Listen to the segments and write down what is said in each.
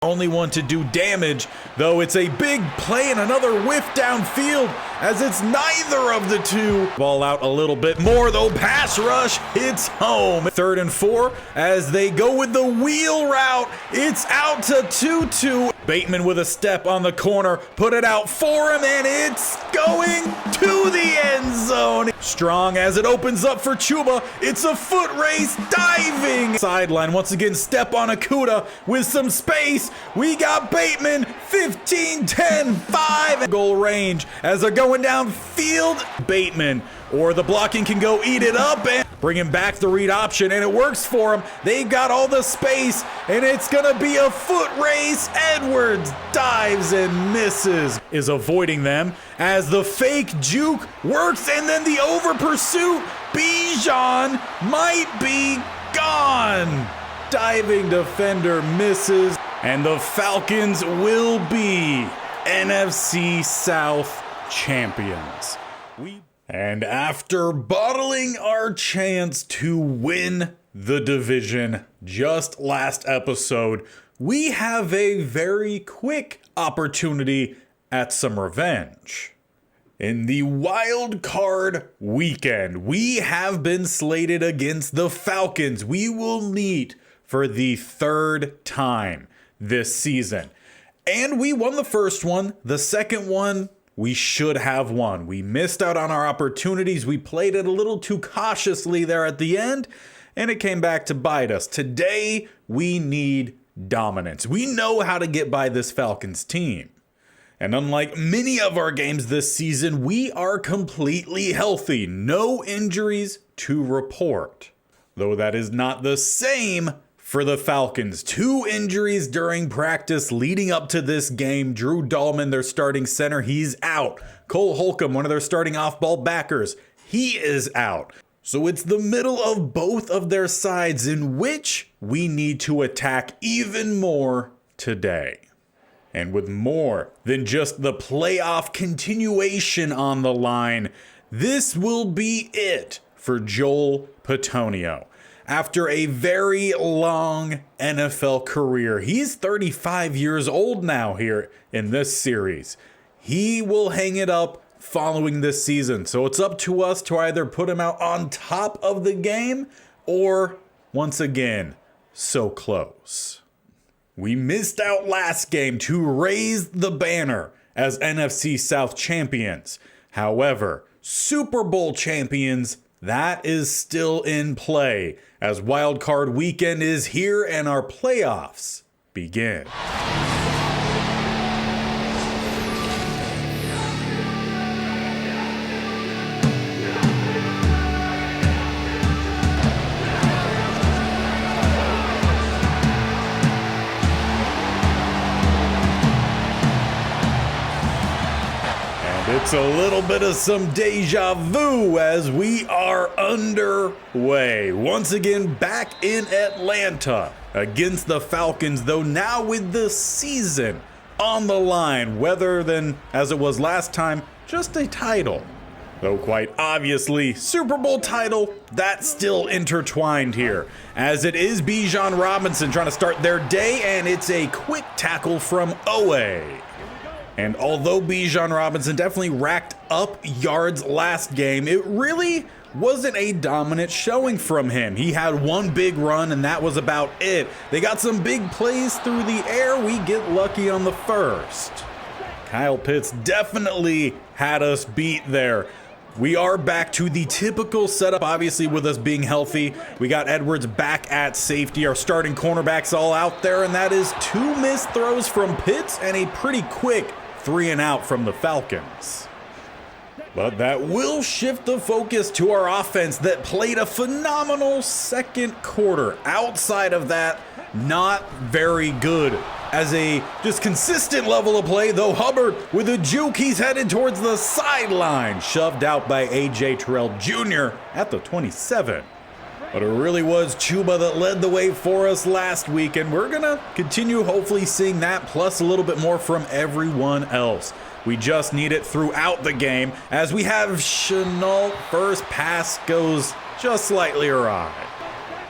only one to do damage, though it's a big play and another whiff downfield as it's neither of the two. Ball out a little bit more though, pass rush hits home. 3rd and 4 as they go with the wheel route. It's out to Tutu. Bateman with a step on the corner, put it out for him, and it's going to the end zone. Strong as it opens up for Chuba. It's a foot race, diving. Sideline, once again, step on Akuda with some space. We got Bateman, 15, 10, 5. Goal range as they're going downfield. Bateman, or the blocking can go eat it up and bring him back the read option, and it works for him. They've got all the space, and it's gonna be a foot race. Edwards dives and misses, is avoiding them as the fake juke works, and then the over pursuit. Bijan might be gone. Diving defender misses, and the Falcons will be NFC South champions. And after bottling our chance to win the division just last episode, we have a very quick opportunity at some revenge. In the wild card weekend, we have been slated against the Falcons. We will meet for the 3rd time this season. And we won the first one. The second one, we should have won. We missed out on our opportunities. We played it a little too cautiously there at the end, and it came back to bite us. Today, we need dominance. We know how to get by this Falcons team. And unlike many of our games this season, we are completely healthy. No injuries to report. Though that is not the same for the Falcons. 2 injuries during practice leading up to this game. Drew Dahlman, their starting center, he's out. Cole Holcomb, one of their starting off-ball backers, he is out. So it's the middle of both of their sides in which we need to attack even more today. And with more than just the playoff continuation on the line, this will be it for Joel Petonio. After a very long NFL career, he's 35 years old now here in this series. He will hang it up following this season. So it's up to us to either put him out on top of the game or, once again, so close. We missed out last game to raise the banner as NFC South champions. However, Super Bowl champions, that is still in play as Wildcard weekend is here and our playoffs begin. It's a little bit of some deja vu as we are underway. Once again, back in Atlanta against the Falcons, though now with the season on the line, rather than, as it was last time, just a title. Though quite obviously, Super Bowl title, that's still intertwined here, as it is Bijan Robinson trying to start their day, and it's a quick tackle from Owe. And although Bijan Robinson definitely racked up yards last game, it really wasn't a dominant showing from him. He had one big run and that was about it. They got some big plays through the air. We get lucky on the first. Kyle Pitts definitely had us beat there. We are back to the typical setup, obviously, with us being healthy. We got Edwards back at safety. Our starting cornerbacks all out there, and that is 2 missed throws from Pitts and a pretty quick 3 and out from the Falcons. But that will shift the focus to our offense that played a phenomenal second quarter. Outside of that, not very good. As a just consistent level of play, though, Hubbard with a juke, he's headed towards the sideline. Shoved out by A.J. Terrell Jr. at the 27. But it really was Chuba that led the way for us last week, and we're going to continue hopefully seeing that plus a little bit more from everyone else. We just need it throughout the game as we have Chenault. First pass goes just slightly awry.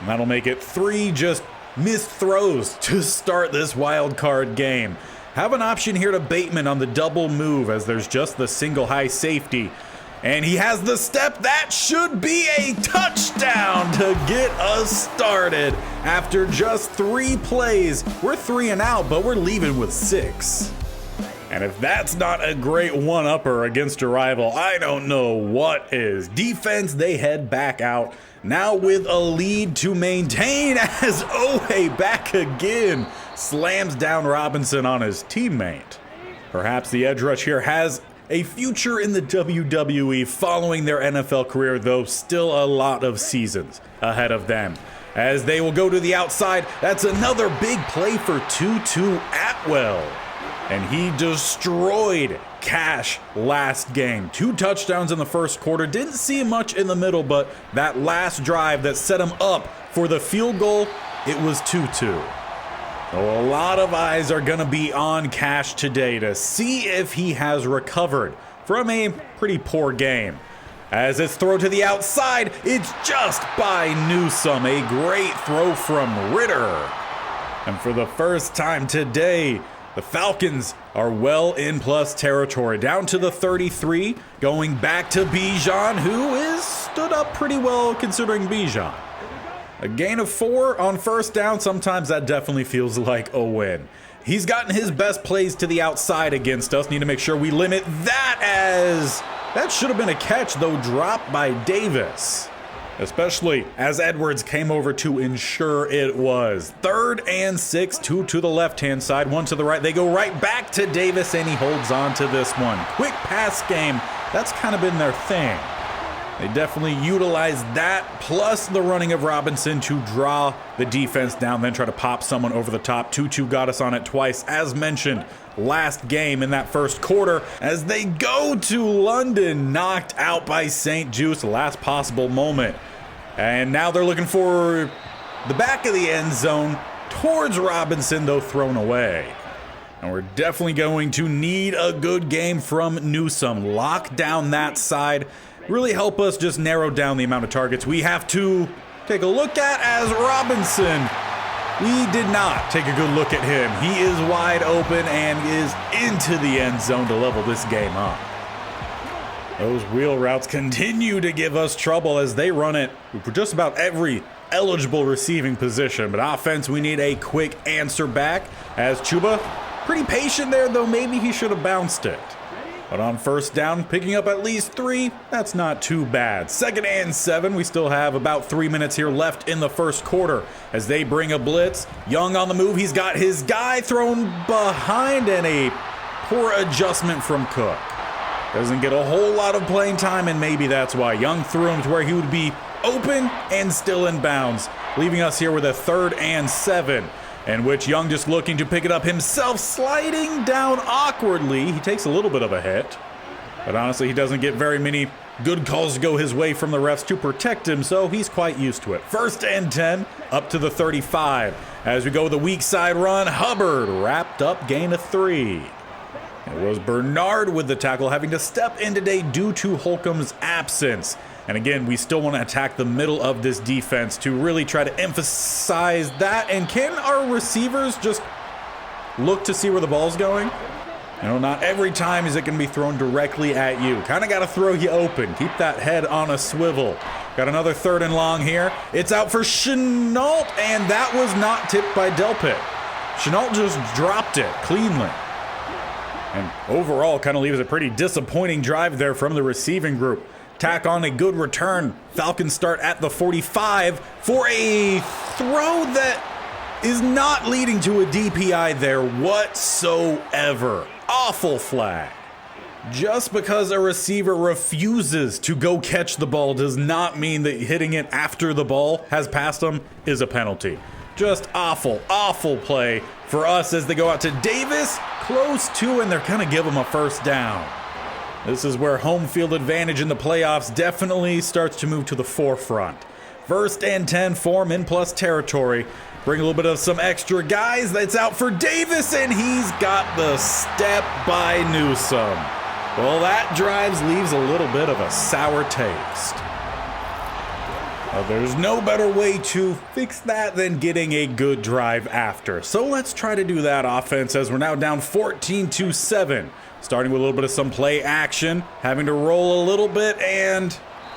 And that'll make it 3 just missed throws to start this wild card game. Have an option here to Bateman on the double move as there's just the single high safety. And he has the step. That should be a touchdown to get us started. After just 3 plays, we're 3 and out, but we're leaving with 6. And if that's not a great one-upper against a rival, I don't know what is. Defense, they head back out. Now with a lead to maintain as Owe back again slams down Robinson on his teammate. Perhaps the edge rush here has a future in the WWE following their NFL career, though still a lot of seasons ahead of them. As they will go to the outside, that's another big play for Tutu Atwell. And he destroyed Cash last game. 2 touchdowns in the first quarter. Didn't see much in the middle, but that last drive that set him up for the field goal, it was 2-2. So a lot of eyes are going to be on Cash today to see if he has recovered from a pretty poor game. As it's thrown to the outside, it's just by Newsome. A great throw from Ritter. And for the first time today, the Falcons are well in plus territory. Down to the 33, going back to Bijan, who is stood up pretty well considering Bijan. A gain of 4 on first down, sometimes that definitely feels like a win. He's gotten his best plays to the outside against us. Need to make sure we limit that, as that should have been a catch, though dropped by Davis. Especially as Edwards came over to ensure it was. 3rd and 6, 2 to the left-hand side, 1 to the right. They go right back to Davis, and he holds on to this one. Quick pass game, that's kind of been their thing. They definitely utilized that, plus the running of Robinson to draw the defense down, then try to pop someone over the top. Tutu got us on it twice, as mentioned last game in that first quarter, as they go to London, knocked out by St. Juice, last possible moment. And now they're looking for the back of the end zone towards Robinson, though thrown away. And we're definitely going to need a good game from Newsome. Lock down that side. Really help us just narrow down the amount of targets we have to take a look at, as Robinson, we did not take a good look at him. He is wide open and is into the end zone to level this game up. Those wheel routes continue to give us trouble as they run it for just about every eligible receiving position. But offense, we need a quick answer back, as Chuba, pretty patient there, though maybe he should have bounced it. But on first down, picking up at least 3, that's not too bad. 2nd and 7, we still have about 3 minutes here left in the first quarter as they bring a blitz. Young on the move, he's got his guy thrown behind, and a poor adjustment from Cook. Doesn't get a whole lot of playing time, and maybe that's why. Young threw him to where he would be open and still in bounds, leaving us here with a 3rd and 7. In which Young just looking to pick it up himself, sliding down awkwardly. He takes a little bit of a hit, but honestly, he doesn't get very many good calls to go his way from the refs to protect him, so he's quite used to it. 1st and 10, up to the 35. As we go with the weak side run, Hubbard wrapped up, gain of 3. It was Bernard with the tackle, having to step in today due to Holcomb's absence. And again, we still want to attack the middle of this defense to really try to emphasize that. And can our receivers just look to see where the ball's going? You know, not every time is it going to be thrown directly at you. Kind of got to throw you open. Keep that head on a swivel. Got another 3rd and long here. It's out for Chenault, and that was not tipped by Delpit. Chenault just dropped it cleanly. And overall, kind of leaves a pretty disappointing drive there from the receiving group. Tack on a good return. Falcons start at the 45 for a throw that is not leading to a DPI there whatsoever. Awful flag. Just because a receiver refuses to go catch the ball does not mean that hitting it after the ball has passed him is a penalty. Just awful, awful play for us as they go out to Davis, close to, and they're going to give him a first down. This is where home field advantage in the playoffs definitely starts to move to the forefront. 1st and 10, form in plus territory. Bring a little bit of some extra guys. That's out for Davis, and he's got the step by Newsome. Well, that drive leaves a little bit of a sour taste. There's no better way to fix that than getting a good drive after. So let's try to do that offense as we're now down 14-7. Starting with a little bit of some play action, having to roll a little bit and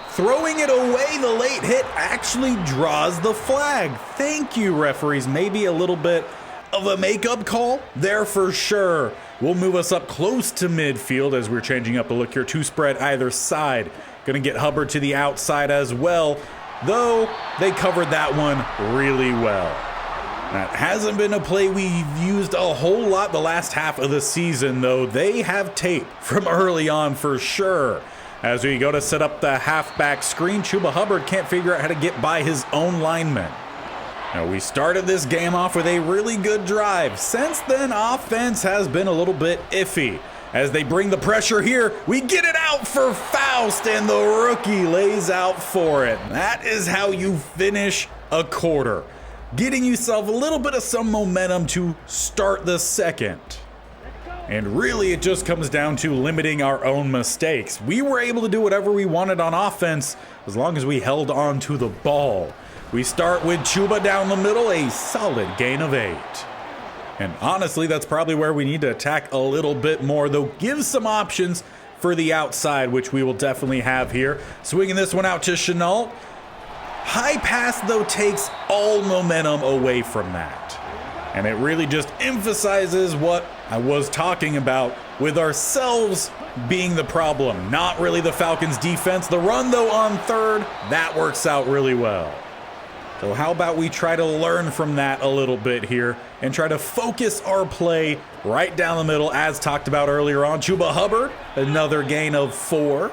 throwing it away. The late hit actually draws the flag. Thank you, referees. Maybe a little bit of a makeup call there for sure. Will move us up close to midfield as we're changing up the look here. Two spread either side. Gonna get Hubbard to the outside as well, though they covered that one really well. That hasn't been a play we've used a whole lot the last half of the season, though. They have tape from early on for sure. As we go to set up the halfback screen, Chuba Hubbard can't figure out how to get by his own lineman. Now, we started this game off with a really good drive. Since then, offense has been a little bit iffy. As they bring the pressure here, we get it out for Faust, and the rookie lays out for it. That is how you finish a quarter. Getting yourself a little bit of some momentum to start the second. And really, it just comes down to limiting our own mistakes. We were able to do whatever we wanted on offense as long as we held on to the ball. We start with Chuba down the middle, a solid gain of 8. And honestly, that's probably where we need to attack a little bit more, though give some options for the outside, which we will definitely have here. Swinging this one out to Chenault. High pass, though, takes all momentum away from that. And it really just emphasizes what I was talking about with ourselves being the problem, not really the Falcons' defense. The run, though, on third, that works out really well. So how about we try to learn from that a little bit here and try to focus our play right down the middle as talked about earlier on. Chuba Hubbard, another gain of 4.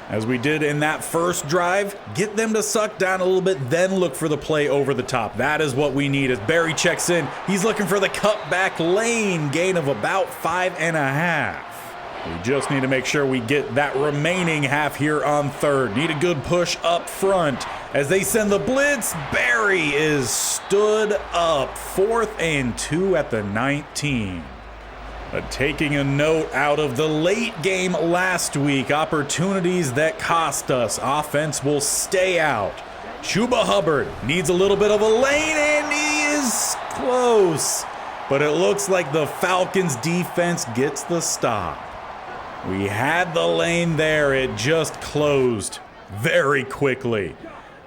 As we did in that first drive, get them to suck down a little bit, then look for the play over the top. That is what we need. As Barry checks in, he's looking for the cutback lane, gain of about 5.5. We just need to make sure we get that remaining half here on third. Need a good push up front. As they send the blitz, Barry is stood up. 4th and 2 at the 19. But taking a note out of the late game last week, opportunities that cost us. Offense will stay out. Chuba Hubbard needs a little bit of a lane, and he is close. But it looks like the Falcons defense gets the stop. We had the lane there. It just closed very quickly.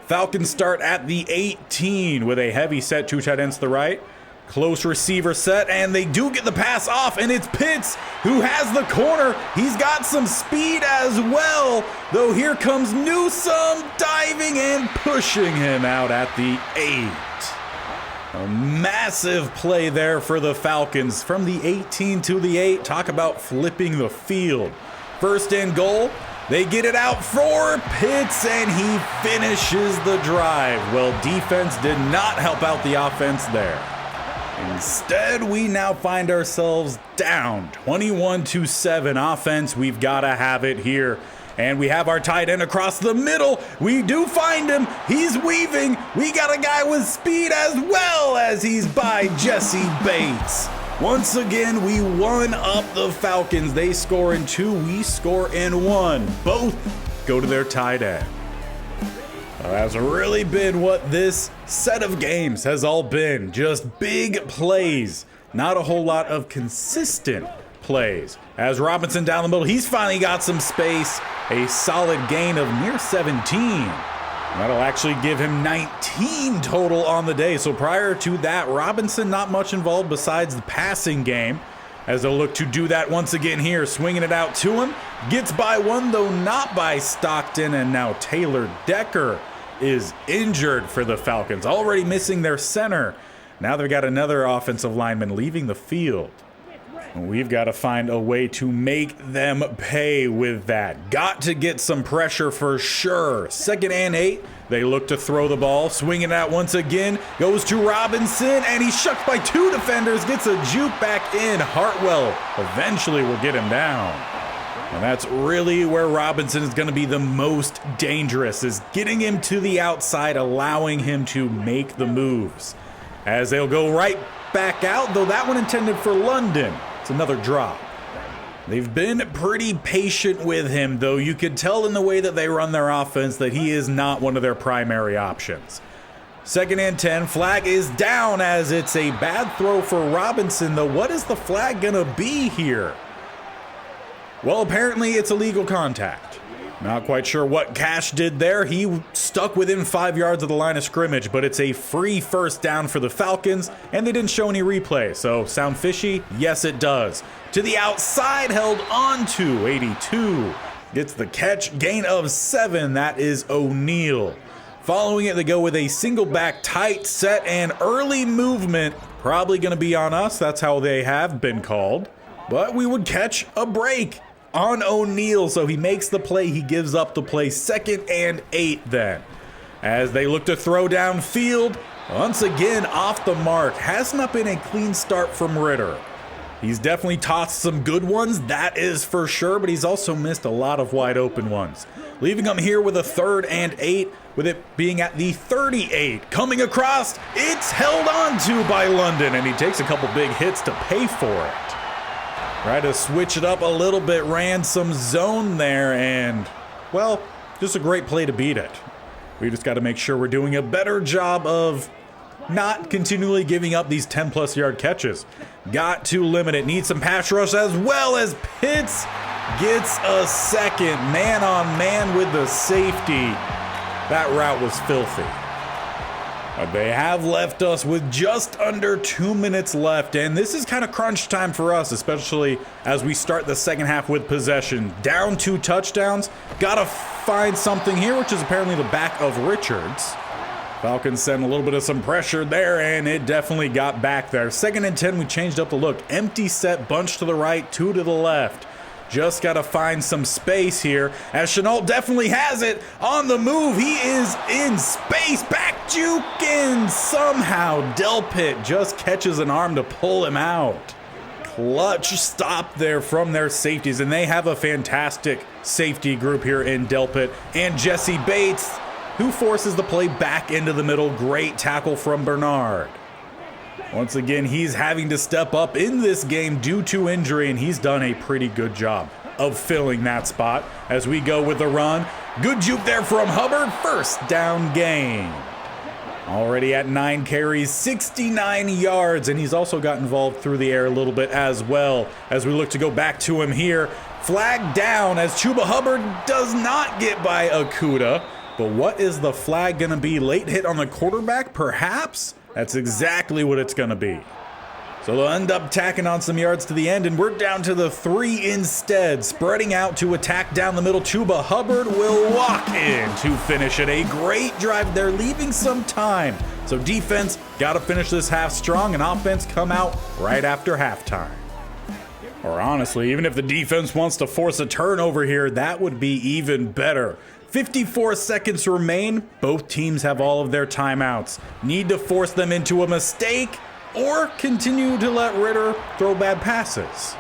Falcons start at the 18 with a heavy set, 2 tight ends to the right. Close receiver set, and they do get the pass off, and it's Pitts who has the corner. He's got some speed as well, though here comes Newsome diving and pushing him out at the 8. A massive play there for the Falcons from the 18 to the 8. Talk about flipping the field. 1st and goal. They get it out for Pitts, and he finishes the drive. Well, defense did not help out the offense there. Instead, we now find ourselves down 21-7. Offense, we've got to have it here. And we have our tight end across the middle. We do find him. He's weaving. We got a guy with speed as well as he's by Jesse Bates. Once again, we won up the Falcons. They score in 2, we score in 1. Both go to their tight end. That's really been what this set of games has all been. Just big plays. Not a whole lot of consistent plays. As Robinson down the middle, he's finally got some space. A solid gain of near 17. That'll actually give him 19 total on the day. So prior to that, Robinson not much involved besides the passing game. As they'll look to do that once again here, swinging it out to him. Gets by one, though not by Stockton. And now Taylor Decker is injured for the Falcons, already missing their center. Now they've got another offensive lineman leaving the field. We've got to find a way to make them pay with that. Got to get some pressure for sure. 2nd and 8. They look to throw the ball. Swinging it out once again. Goes to Robinson, and he's shucked by 2 defenders. Gets a juke back in. Hartwell eventually will get him down. And that's really where Robinson is going to be the most dangerous, is getting him to the outside, allowing him to make the moves. As they'll go right back out, though that one intended for London. It's another drop. They've been pretty patient with him, though you could tell in the way that they run their offense that he is not one of their primary options. 2nd and 10, flag is down as it's a bad throw for Robinson, though what is the flag gonna be here? Well, apparently it's illegal contact. Not quite sure what Cash did there. He stuck within 5 yards of the line of scrimmage, but it's a free first down for the Falcons, and they didn't show any replay. So, sound fishy? Yes, it does. To the outside, held on to 82. Gets the catch, gain of 7. That is O'Neal. Following it, they go with a single back, tight set, and early movement. Probably going to be on us. That's how they have been called. But we would catch a break on O'Neal, so he makes the play, he gives up the play. 2nd and 8 then. As they look to throw downfield, once again off the mark. Has not been a clean start from Ritter. He's definitely tossed some good ones, that is for sure, but he's also missed a lot of wide open ones. Leaving him here with a 3rd and 8, with it being at the 38. Coming across, it's held on to by London, and he takes a couple big hits to pay for it. Try to switch it up a little bit, ran some zone there, and, well, just a great play to beat it. We just got to make sure we're doing a better job of not continually giving up these 10-plus yard catches. Got to limit it. Need some pass rush as well as Pitts gets a second. Man on man with the safety. That route was filthy. But they have left us with just under 2 minutes left, and this is kind of crunch time for us, especially as we start the second half with possession. Down 2 touchdowns. Gotta find something here, which is apparently the back of Richards. Falcons sent a little bit of some pressure there, and it definitely got back there. 2nd and 10, we changed up the look. Empty set, bunch to the right, 2 to the left. Just got to find some space here, as Chenault definitely has it on the move. He is in space, back juking. Somehow Delpit just catches an arm to pull him out. Clutch stop there from their safeties, and they have a fantastic safety group here in Delpit and Jesse Bates, who forces the play back into the middle. Great tackle from Bernard. Once again, he's having to step up in this game due to injury, and he's done a pretty good job of filling that spot as we go with the run. Good juke there from Hubbard. 1st down gain. Already at 9 carries, 69 yards, and he's also got involved through the air a little bit as well as we look to go back to him here. Flag down as Chuba Hubbard does not get by Okuda. But what is the flag going to be? Late hit on the quarterback, perhaps? That's exactly what it's going to be. So they'll end up tacking on some yards to the end, and we're down to the 3 instead. Spreading out to attack down the middle. Chuba Hubbard will walk in to finish it. A great drive. They're leaving some time. So defense got to finish this half strong, and offense come out right after halftime. Or honestly, even if the defense wants to force a turnover here, that would be even better. 54 seconds remain. Both teams have all of their timeouts. Need to force them into a mistake or continue to let Ritter throw bad passes.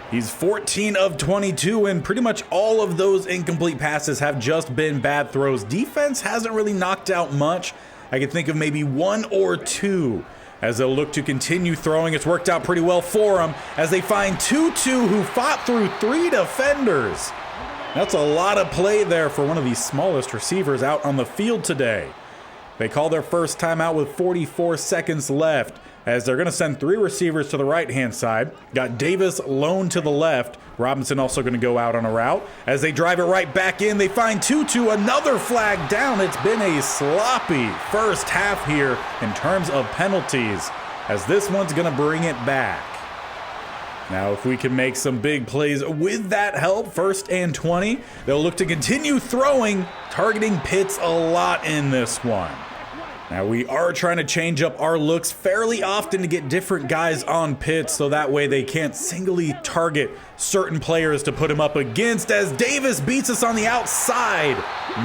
He's 14 of 22, and pretty much all of those incomplete passes have just been bad throws. Defense hasn't really knocked out much. I can think of maybe 1 or 2. As they'll look to continue throwing, it's worked out pretty well for them as they find Tutu, who fought through 3 defenders. That's a lot of play there for one of the smallest receivers out on the field today. They call their first timeout with 44 seconds left as they're going to send 3 receivers to the right-hand side. Got Davis lone to the left. Robinson also going to go out on a route. As they drive it right back in, they find Tutu, another flag down. It's been a sloppy first half here in terms of penalties, as this one's going to bring it back. Now, if we can make some big plays with that help, 1st and 20, they'll look to continue throwing, targeting Pitts a lot in this one. Now, we are trying to change up our looks fairly often to get different guys on Pitts, so that way they can't singly target certain players to put him up against, as Davis beats us on the outside.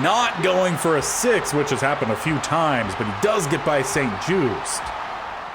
Not going for a 6, which has happened a few times, but he does get by St. Just.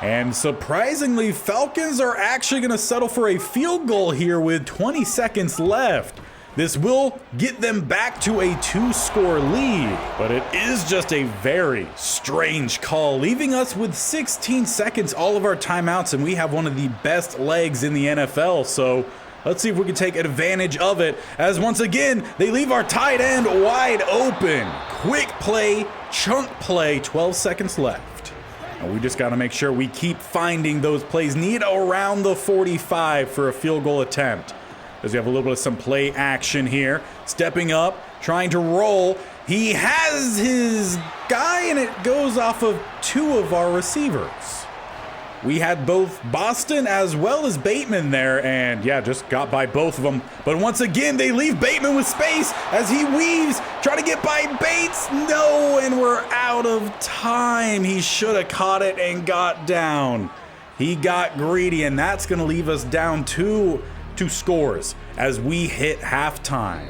And surprisingly, Falcons are actually going to settle for a field goal here with 20 seconds left. This will get them back to a 2-score lead, but it is just a very strange call, leaving us with 16 seconds, all of our timeouts, and we have one of the best legs in the NFL. So Let's see if we can take advantage of it, as once again, they leave our tight end wide open. Quick play, chunk play, 12 seconds left. And we just got to make sure we keep finding those plays. Need around the 45 for a field goal attempt. As we have a little bit of some play action here. Stepping up, trying to roll. He has his guy, and it goes off of 2 of our receivers. We had both Boston as well as Bateman there, and yeah, just got by both of them. But once again, they leave Bateman with space as he weaves, trying to get by Bates. No, and we're out of time. He should have caught it and got down. He got greedy, and that's going to leave us down two scores as we hit halftime.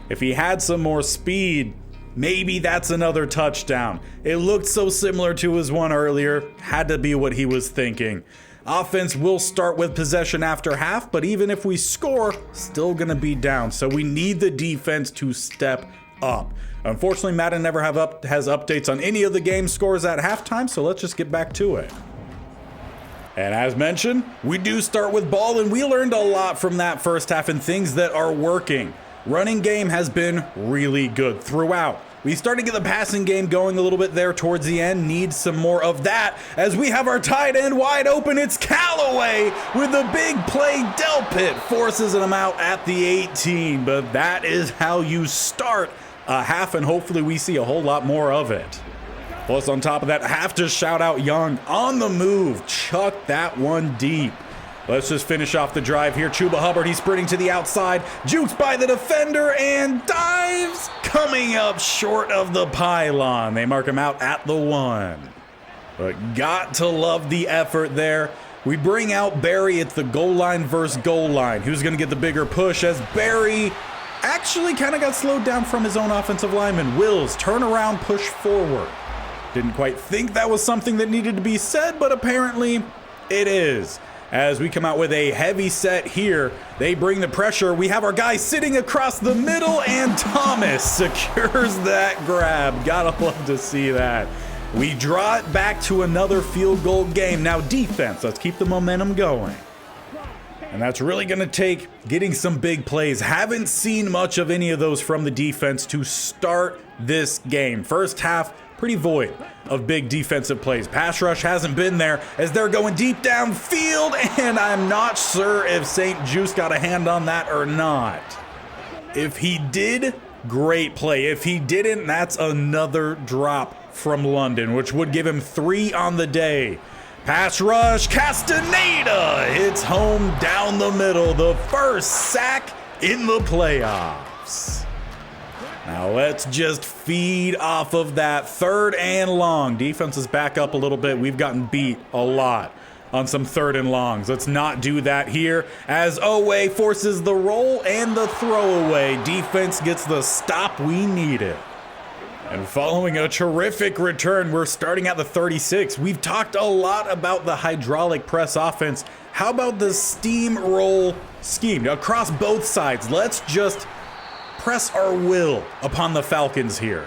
If he had some more speed, maybe that's another touchdown. It looked so similar to his one earlier. Had to be what he was thinking. Offense will start with possession after half, but even if we score, still gonna be down. So we need the defense to step up. Unfortunately, Madden never has updates on any of the game scores at halftime, so let's just get back to it. And as mentioned, we do start with ball, and we learned a lot from that first half and things that are working. Running game has been really good throughout. We started to get the passing game going a little bit there towards the end. Need some more of that as we have our tight end wide open. It's Callaway with a big play. Delpit forces him out at the 18, but that is how you start a half, and hopefully we see a whole lot more of it. Plus, on top of that, have to shout out Young on the move. Chuck that one deep. Let's just finish off the drive here. Chuba Hubbard, he's sprinting to the outside, jukes by the defender and dives, coming up short of the pylon. They mark him out at the 1. But got to love the effort there. We bring out Barry at the goal line versus goal line. Who's going to get the bigger push as Barry actually kind of got slowed down from his own offensive lineman. Wills, turn around, push forward. Didn't quite think that was something that needed to be said, but apparently it is. As we come out with a heavy set here, they bring the pressure. We have our guy sitting across the middle, and Thomas secures that grab. Gotta love to see that. We draw it back to another field goal game. Now defense, let's keep the momentum going. And that's really going to take getting some big plays. Haven't seen much of any of those from the defense to start this game. First half, pretty void of big defensive plays. Pass rush hasn't been there as they're going deep downfield, and I'm not sure if St. Juice got a hand on that or not. If he did, great play. If he didn't, that's another drop from London, which would give him 3 on the day. Pass rush, Castaneda hits home down the middle. The first sack in the playoffs. Now let's just feed off of that. 3rd and long. Defense is back up a little bit. We've gotten beat a lot on some 3rd and longs. Let's not do that here as Owe forces the roll and the throwaway. Defense gets the stop we needed. And following a terrific return, we're starting at the 36. We've talked a lot about the hydraulic press offense. How about the steamroll scheme across both sides? Let's just press our will upon the Falcons here.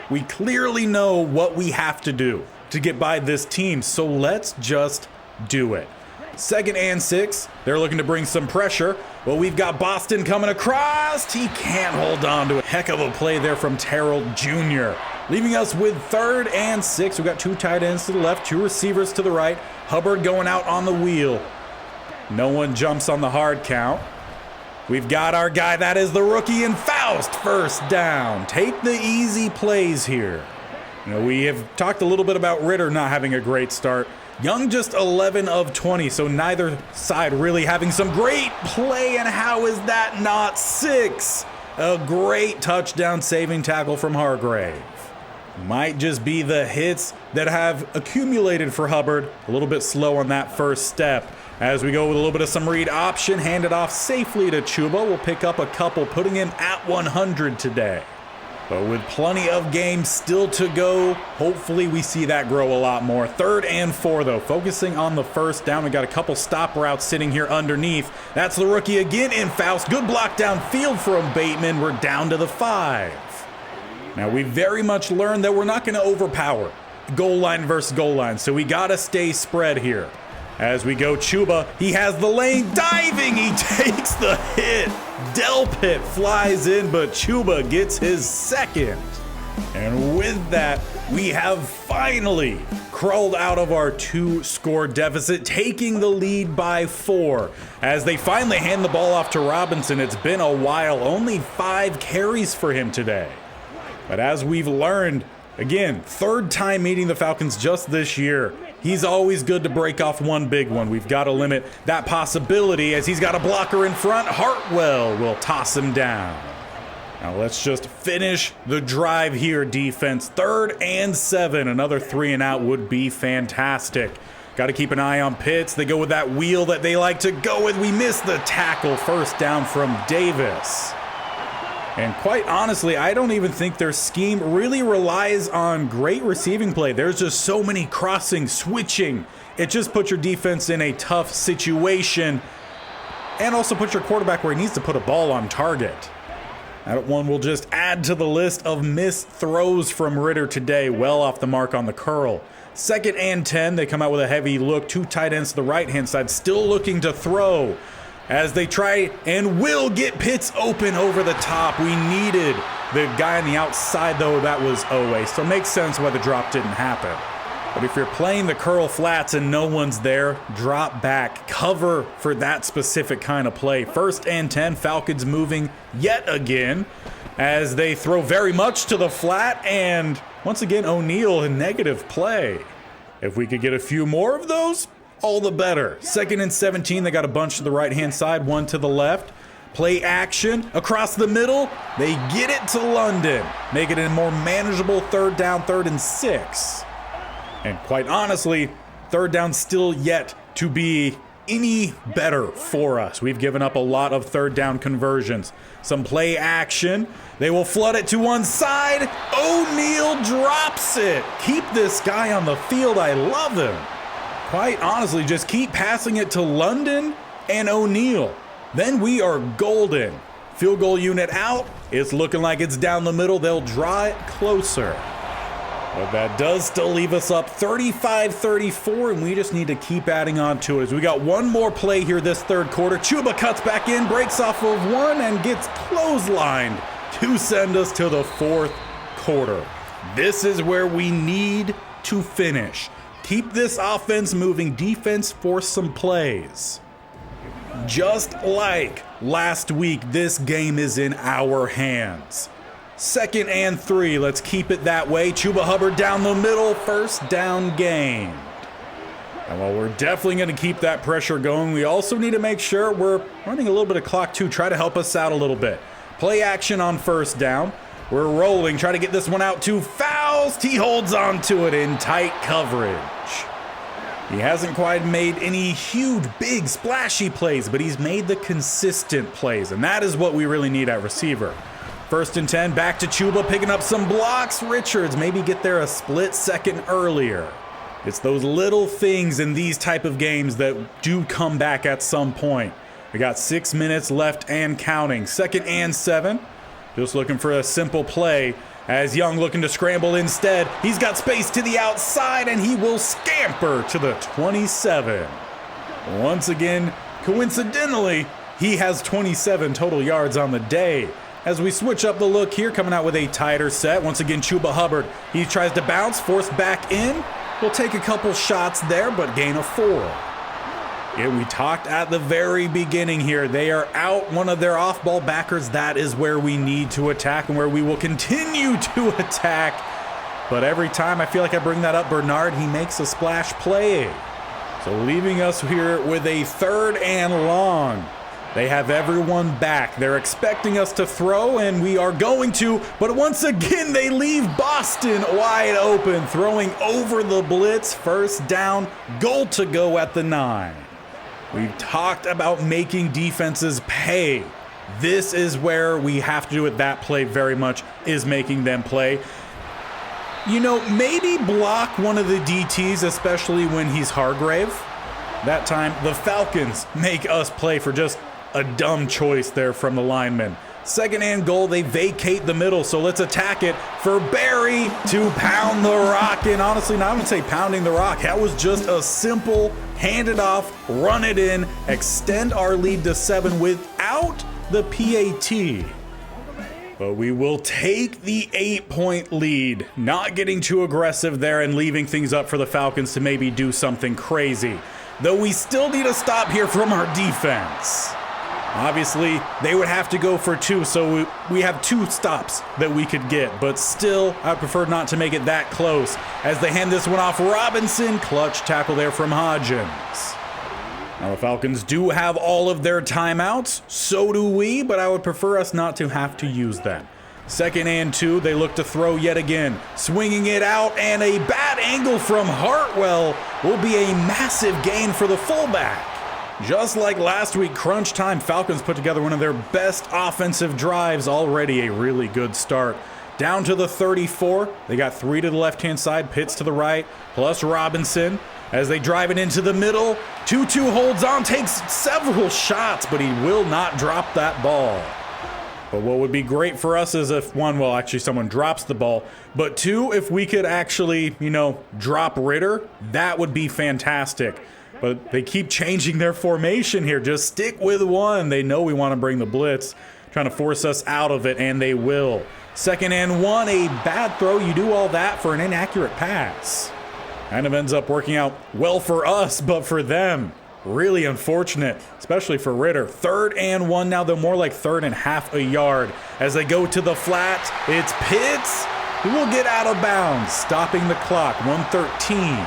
We clearly know what we have to do to get by this team, so let's just do it. 2nd and 6. They're looking to bring some pressure. Well, we've got Boston coming across. He can't hold on to a heck of a play there from Terrell Jr. Leaving us with 3rd and 6. We've got 2 tight ends to the left, 2 receivers to the right. Hubbard going out on the wheel. No one jumps on the hard count. We've got our guy, that is the rookie, and Faust, first down. Take the easy plays here. You know, we have talked a little bit about Ritter not having a great start. Young just 11 of 20, so neither side really having some great play, and how is that not 6? A great touchdown saving tackle from Hargrave. Might just be the hits that have accumulated for Hubbard. A little bit slow on that first step. As we go with a little bit of some read option, hand it off safely to Chuba. We'll pick up a couple, putting him at 100 today. But with plenty of games still to go, hopefully we see that grow a lot more. 3rd and 4 though, focusing on the first down. We got a couple stop routes sitting here underneath. That's the rookie again in Faust. Good block downfield from Bateman. We're down to the 5. Now we very much learned that we're not going to overpower goal line versus goal line, so we got to stay spread here. As we go, Chuba, he has the lane, diving, he takes the hit. Delpit flies in, but Chuba gets his second. And with that, we have finally crawled out of our 2-score deficit, taking the lead by 4. As they finally hand the ball off to Robinson, it's been a while, only 5 carries for him today. But as we've learned, again, 3rd time meeting the Falcons just this year, he's always good to break off one big one. We've got to limit that possibility as he's got a blocker in front. Hartwell will toss him down. Now let's just finish the drive here, defense. 3rd and 7. Another 3 and out would be fantastic. Got to keep an eye on Pitts. They go with that wheel that they like to go with. We miss the tackle. 1st down from Davis. And quite honestly, I don't even think their scheme really relies on great receiving play. There's just so many crossing, switching. It just puts your defense in a tough situation and also puts your quarterback where he needs to put a ball on target. That one will just add to the list of missed throws from Ritter today, well off the mark on the curl. 2nd and 10, they come out with a heavy look. 2 tight ends to the right-hand side, still looking to throw. As they try and will get Pitts open over the top. We needed the guy on the outside, though. That was Owe. So it makes sense why the drop didn't happen. But if you're playing the curl flats and no one's there, drop back, cover for that specific kind of play. 1st and 10, Falcons moving yet again as they throw very much to the flat. And once again, O'Neal in negative play. If we could get a few more of those, all the better. 2nd and 17, they got a bunch to the right-hand side, 1 to the left. Play action across the middle. They get it to London. Make it a more manageable 3rd down, 3rd and 6. And quite honestly, 3rd down still yet to be any better for us. We've given up a lot of 3rd down conversions. Some play action. They will flood it to one side. O'Neal drops it. Keep this guy on the field. I love him. Quite honestly, just keep passing it to London and O'Neal. Then we are golden. Field goal unit out. It's looking like it's down the middle. They'll draw it closer. But that does still leave us up 35-34, and we just need to keep adding on to it. As we got one more play here this 3rd quarter. Chuba cuts back in, breaks off of one, and gets clotheslined to send us to the 4th quarter. This is where we need to finish. Keep this offense moving, defense force some plays. Just like last week, this game is in our hands. 2nd and 3, let's keep it that way. Chuba Hubbard down the middle, 1st down gained. And while we're definitely going to keep that pressure going, we also need to make sure we're running a little bit of clock too. Try to help us out a little bit. Play action on 1st down. We're rolling, try to get this one out to Faust. He holds on to it in tight coverage. He hasn't quite made any huge, big, splashy plays, but he's made the consistent plays, and that is what we really need at receiver. 1st and 10, back to Chuba, picking up some blocks. Richards maybe get there a split second earlier. It's those little things in these type of games that do come back at some point. We got 6 minutes left and counting. 2nd and 7. Just looking for a simple play as Young looking to scramble instead. He's got space to the outside and he will scamper to the 27. Once again, coincidentally, he has 27 total yards on the day. As we switch up the look here, coming out with a tighter set. Once again, Chuba Hubbard. He tries to bounce, forced back in. We'll take a couple shots there, but gain of 4. Yeah, we talked at the very beginning here. They are out one of their off-ball backers. That is where we need to attack and where we will continue to attack. But every time I feel like I bring that up, Bernard, he makes a splash play. So leaving us here with a 3rd and long. They have everyone back. They're expecting us to throw, and we are going to. But once again, they leave Boston wide open, throwing over the blitz. 1st down, goal to go at the 9. We've talked about making defenses pay. This is where we have to do it. That play very much is making them play. You know, maybe block one of the DTs, especially when he's Hargrave. That time, the Falcons make us play for just a dumb choice there from the lineman. Second and goal, they vacate the middle, so let's attack it for Barry to pound the rock. And honestly, not even say pounding the rock. That was just a simple hand it off, run it in, extend our lead to 7 without the PAT. But we will take the 8-point lead, not getting too aggressive there and leaving things up for the Falcons to maybe do something crazy. Though we still need a stop here from our defense. Obviously, they would have to go for 2, so we have 2 stops that we could get. But still, I prefer not to make it that close as they hand this one off. Robinson, clutch tackle there from Hodgins. Now the Falcons do have all of their timeouts, so do we, but I would prefer us not to have to use them. Second and 2, they look to throw yet again. Swinging it out, and a bad angle from Hartwell will be a massive gain for the fullback. Just like last week, crunch time, Falcons put together one of their best offensive drives, already a really good start. Down to the 34, they got 3 to the left-hand side, Pitts to the right, plus Robinson. As they drive it into the middle, 2-2 holds on, takes several shots, but he will not drop that ball. But what would be great for us is if, 1, well, actually someone drops the ball, but 2, if we could actually, drop Ritter, that would be fantastic. But they keep changing their formation here. Just stick with 1. They know we want to bring the blitz, trying to force us out of it, and they will. Second and 1, a bad throw. You do all that for an inaccurate pass. Kind of ends up working out well for us, but for them, really unfortunate, especially for Ritter. Third and 1 now, they're more like 3rd and half a yard. As they go to the flat, it's Pitts who will get out of bounds, stopping the clock, 1:13.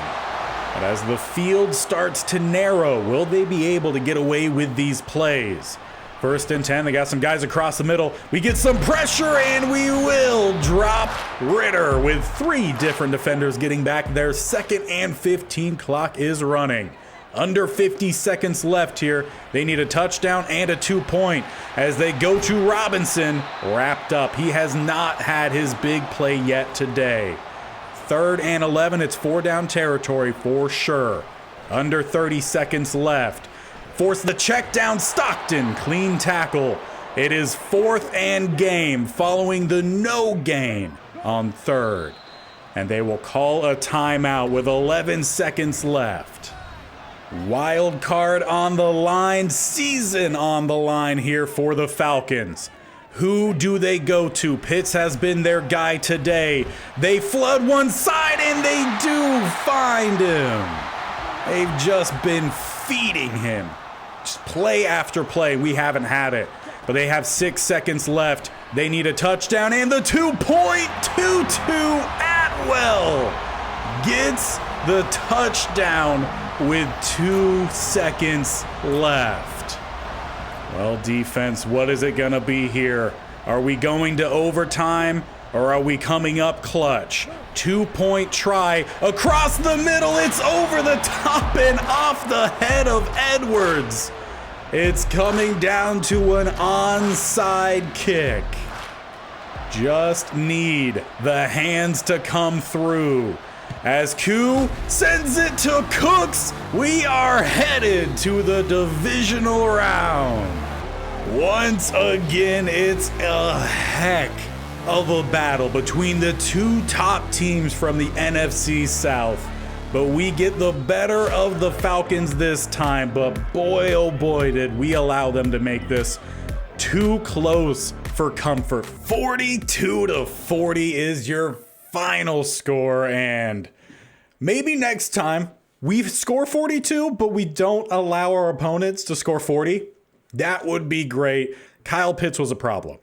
But as the field starts to narrow, will they be able to get away with these plays? 1st and 10, they got some guys across the middle. We get some pressure, and we will drop Ritter with 3 different defenders getting back there. 2nd and 15, clock is running. Under 50 seconds left here. They need a touchdown and a 2-point as they go to Robinson, wrapped up. He has not had his big play yet today. 3rd and 11, it's 4-down territory for sure. Under 30 seconds left. Force the check down, Stockton, clean tackle. It is 4th and game following the no gain on 3rd. And they will call a timeout with 11 seconds left. Wild card on the line, season on the line here for the Falcons. Who do they go to? Pitts has been their guy today. They flood one side and they do find him. They've just been feeding him. Just play after play. We haven't had it. But they have 6 seconds left. They need a touchdown and the 2-point. 2-2 Atwell gets the touchdown with 2 seconds left. Well, defense, what is it going to be here? Are we going to overtime or are we coming up clutch? 2-point try across the middle. It's over the top and off the head of Edwards. It's coming down to an onside kick. Just need the hands to come through. As Q sends it to Cooks, we are headed to the divisional round. Once again, it's a heck of a battle between the 2 top teams from the NFC South. But we get the better of the Falcons this time. But boy, oh boy, did we allow them to make this too close for comfort. 42-40 is your final score, and maybe next time we score 42, but we don't allow our opponents to score 40. That would be great. Kyle Pitts was a problem.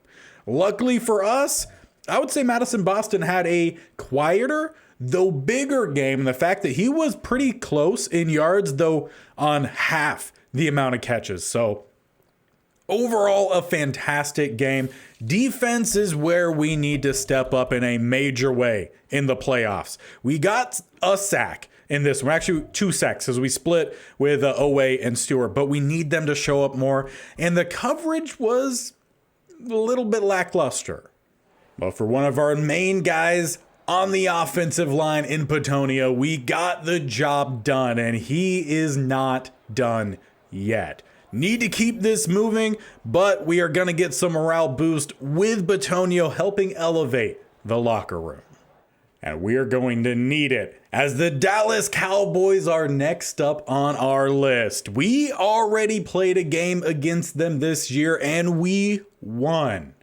Luckily for us, I would say Madison Boston had a quieter, though bigger game. The fact that he was pretty close in yards, though on half the amount of catches. So overall, a fantastic game. Defense is where we need to step up in a major way in the playoffs. We got a sack in this one. Actually, 2 sacks as we split with Owe and Stewart, but we need them to show up more. And the coverage was a little bit lackluster. But for one of our main guys on the offensive line in Petonio, we got the job done, and he is not done yet. Need to keep this moving, but we are going to get some morale boost with Bitonio helping elevate the locker room. And we are going to need it, as the Dallas Cowboys are next up on our list. We already played a game against them this year and we won.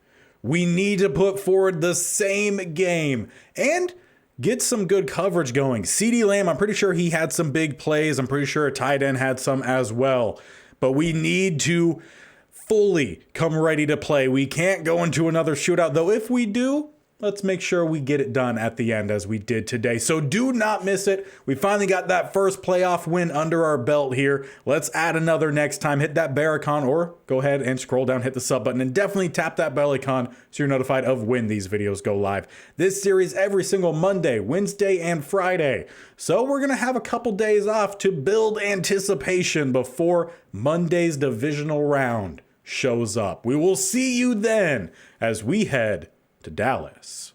We need to put forward the same game and get some good coverage going. CeeDee Lamb, I'm pretty sure he had some big plays. I'm pretty sure a tight end had some as well. But we need to fully come ready to play. We can't go into another shootout, though if we do, let's make sure we get it done at the end as we did today. So do not miss it. We finally got that first playoff win under our belt here. Let's add another next time. Hit that bell icon or go ahead and scroll down, hit the sub button, and definitely tap that bell icon so you're notified of when these videos go live. This series every single Monday, Wednesday, and Friday. So we're going to have a couple days off to build anticipation before Monday's divisional round shows up. We will see you then as we head to Dallas.